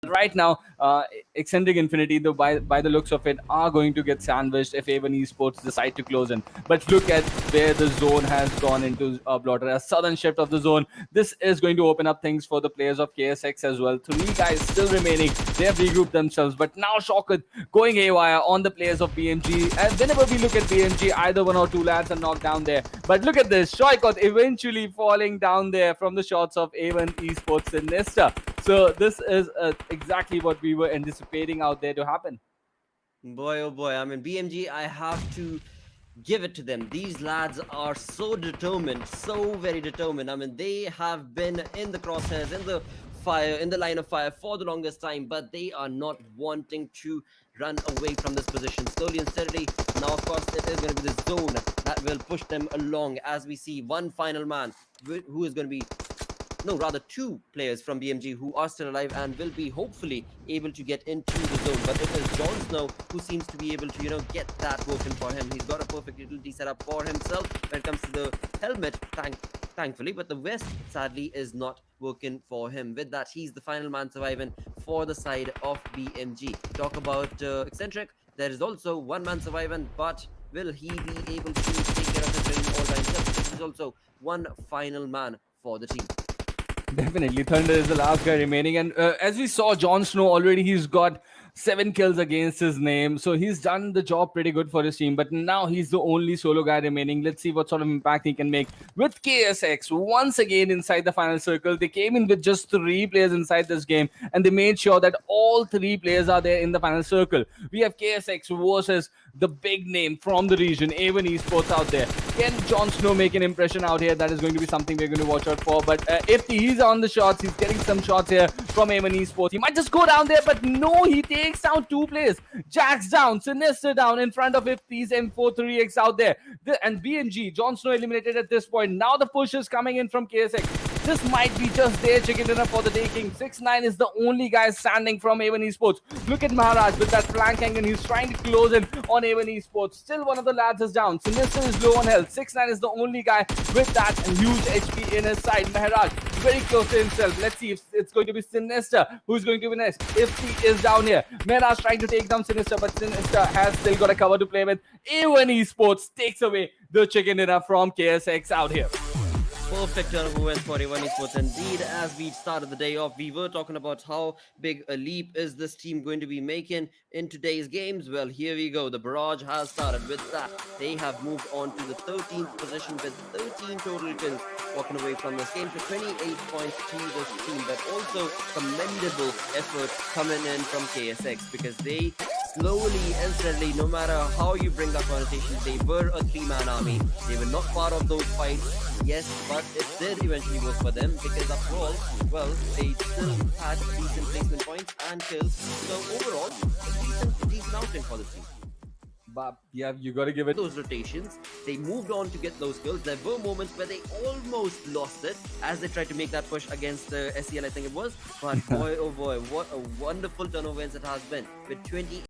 right now, Eccentric Infinity, though by the looks of it, are going to get sandwiched if Avon Esports decide to close in. But look at where the zone has gone into Blotter, a sudden shift of the zone. This is going to open up things for the players of KSX as well. Three guys still remaining. They have regrouped themselves, but now Shaukat going haywire on the players of BMG. And whenever we look at BMG, either one or two lads are knocked down there. But look at this, Shaukat eventually falling down there from the shots of Avon Esports and Nesta. So this is exactly what we were anticipating out there to happen. Boy, oh boy. I mean, BMG, I have to give it to them. These lads are so determined, so very determined. I mean, they have been in the crosshairs, in the fire, in the line of fire for the longest time, but they are not wanting to run away from this position. Slowly and steadily, now of course it is going to be the zone that will push them along, as we see one final man who is going to be, no, rather two players from BMG who are still alive and will be hopefully able to get into the zone. But it is Jon Snow who seems to be able to, get that working for him. He's got a perfect utility set up for himself when it comes to the helmet, thankfully. But the vest, sadly, is not working for him. With that, he's the final man surviving for the side of BMG. Talk about Eccentric. There is also one man surviving, but will he be able to take care of the train all by himself? This is also one final man for the team. Definitely, Thunder is the last guy remaining, and as we saw, Jon Snow already he's got 7 kills against his name, so he's done the job pretty good for his team. But now he's the only solo guy remaining. Let's see what sort of impact he can make with KSX once again inside the final circle. They came in with just 3 players inside this game, and they made sure that all 3 players are there in the final circle. We have KSX versus the big name from the region, Avon Esports out there. Can Jon Snow make an impression out here? That is going to be something we're going to watch out for. But if he's on the shots, he's getting some shots here from Avon Esports. He might just go down there, but no, he takes down 2 players. Jack's down, Sinister down in front of Ifty's M43X out there. And BMG, Jon Snow eliminated at this point. Now the push is coming in from KSX. This might be just their chicken dinner for the taking. 6ix9ine is the only guy standing from Avon Esports. Look at Maharaj with that flank angle. He's trying to close in on Avon Esports. Still one of the lads is down. Sinister is low on health. 6ix9ine is the only guy with that huge HP in his side. Maharaj very close to himself. Let's see if it's going to be Sinister who's going to be next. If he is down here. Maharaj trying to take down Sinister, but Sinister has still got a cover to play with. Avon Esports takes away the chicken dinner from KSX out here. Perfect turn of events for Avon Esports. Indeed, as we started the day off, we were talking about how big a leap is this team going to be making in today's games. Well, here we go. The barrage has started. With that, they have moved on to the 13th position with 13 total kills, walking away from this game to 28 points to this team. But also commendable effort coming in from KSX, because they slowly and steadily, no matter how you bring up connotations, they were a 3-man army. They were not part of those fights, yes, but it did eventually work for them, because after all, well, they still had decent placement points and kills. So overall, a decent outing for the team. But yeah, you got to give it. Those rotations, they moved on to get those kills. There were moments where they almost lost it as they tried to make that push against SEL, I think it was. But boy, oh boy, what a wonderful turn of events it has been. With 28